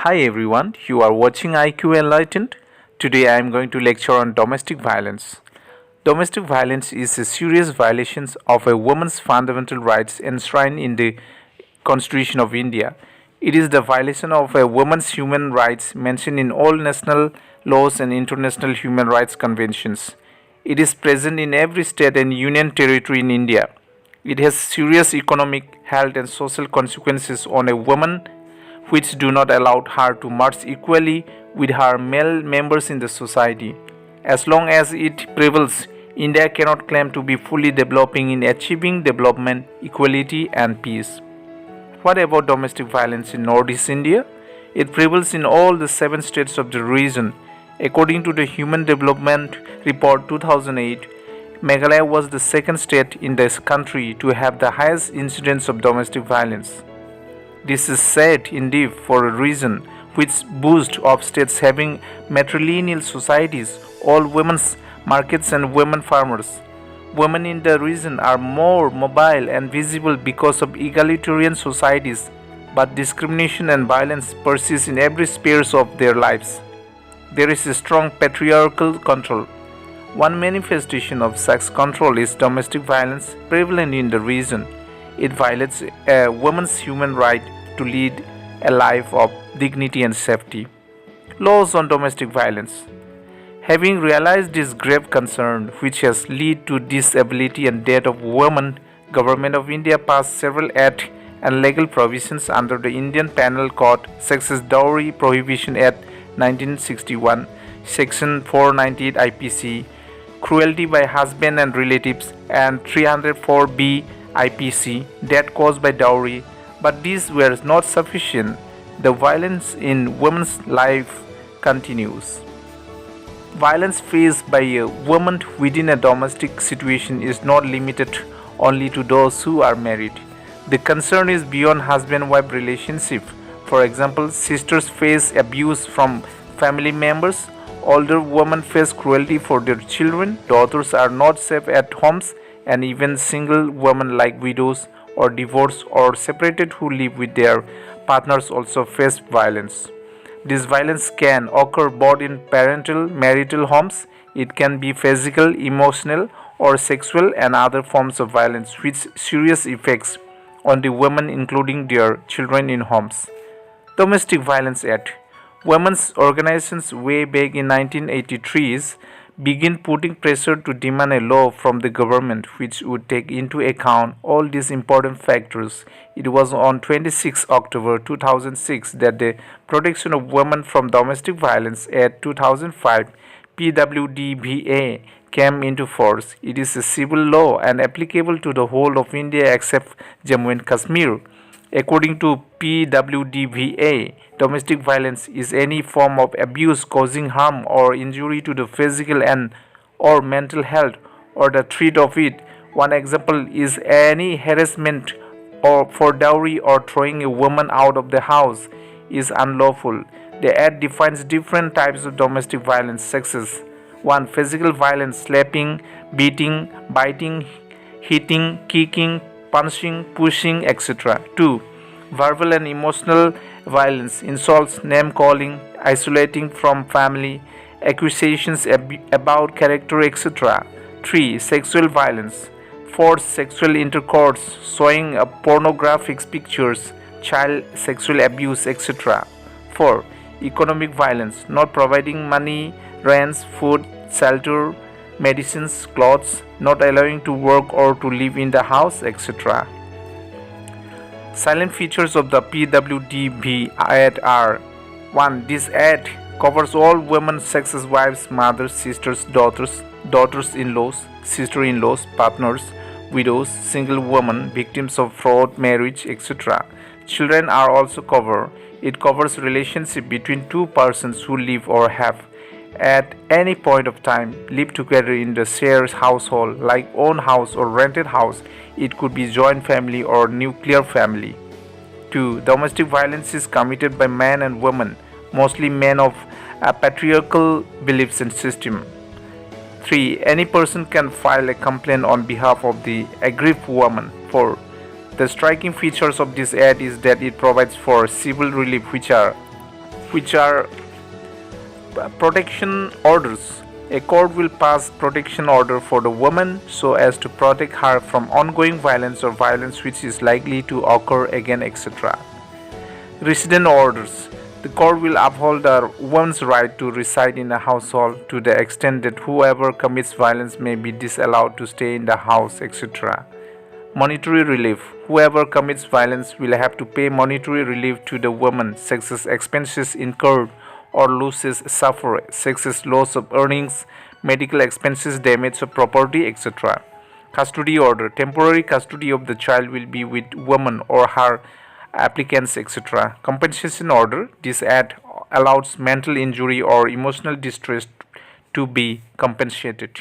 Hi everyone, you are watching IQ Enlightened. Today I am going to lecture on domestic violence. Domestic violence is a serious violation of a woman's fundamental rights enshrined in the Constitution of India. It is the violation of a woman's human rights mentioned in all national laws and international human rights conventions. It is present in every state and union territory in India. It has serious economic, health, and social consequences on a woman which do not allow her to merge equally with her male members in the society. As long as it prevails, India cannot claim to be fully developing in achieving development, equality, and peace. What about domestic violence in Northeast India? It prevails in all the 7 states of the region. According to the Human Development Report 2008, Meghalaya was the second state in this country to have the highest incidence of domestic violence. This is said indeed for a reason which boasts of states having matrilineal societies, all women's markets and women farmers. Women in the region are more mobile and visible because of egalitarian societies, but discrimination and violence persist in every sphere of their lives. There is a strong patriarchal control. One manifestation of sex control is domestic violence prevalent in the region. It violates a woman's human right to lead a life of dignity and safety. Laws on domestic violence. Having realized this grave concern, which has led to disability and death of women, Government of India passed several acts and legal provisions under the Indian Penal Code, such as Dowry Prohibition Act 1961, Section 498 IPC, Cruelty by Husband and Relatives, and 304B IPC, Death Caused by Dowry. But these were not sufficient. The violence in women's life continues. Violence faced by a woman within a domestic situation is not limited only to those who are married. The concern is beyond husband-wife relationship. For example, sisters face abuse from family members, older women face cruelty for their children, daughters are not safe at homes, and even single women like widows or divorced or separated who live with their partners also face violence. This violence can occur both in parental marital homes. It can be physical, emotional, or sexual, and other forms of violence with serious effects on the women including their children in homes. Domestic Violence Act. Women's organizations way back in 1983 begin putting pressure to demand a law from the government which would take into account all these important factors. It was on 26 October 2006 that the Protection of Women from Domestic Violence Act 2005 PWDVA came into force. It is a civil law and applicable to the whole of India except Jammu and Kashmir. According to PWDVA, domestic violence is any form of abuse causing harm or injury to the physical and or mental health or the threat of it. One example is any harassment or for dowry or throwing a woman out of the house is unlawful. The Act defines different types of domestic violence such as 1. Physical violence, slapping, beating, biting, hitting, kicking, punching, pushing, etc. 2. Verbal and emotional violence, insults, name calling, isolating from family, accusations about character, etc. 3. Sexual violence, forced sexual intercourse, showing pornographic pictures, child sexual abuse, etc. 4. Economic violence, not providing money, rents, food, shelter, medicines, clothes, not allowing to work or to live in the house, etc. Silent features of the PWDV Act are 1. This Act covers all women such as wives, mothers, sisters, daughters, daughters-in-laws, sister-in-laws, partners, widows, single women, victims of fraud, marriage, etc. Children are also covered. It covers relationship between two persons who live or have at any point of time live together in the shared household like own house or rented house. It could be joint family or nuclear family. 2. Domestic violence is committed by men and women, mostly men of a patriarchal beliefs and system. 3. Any person can file a complaint on behalf of the aggrieved woman. 4. The striking features of this act is that it provides for civil relief which are which are protection orders. A court will pass protection order for the woman so as to protect her from ongoing violence or violence which is likely to occur again, etc. Resident orders. The court will uphold a woman's right to reside in a household to the extent that whoever commits violence may be disallowed to stay in the house, etc. Monetary relief. Whoever commits violence will have to pay monetary relief to the woman, such expenses incurred or losses suffered, such as loss of earnings, medical expenses, damage of property, etc. Custody order. Temporary custody of the child will be with woman or her applicants, etc. Compensation order. This act allows mental injury or emotional distress to be compensated.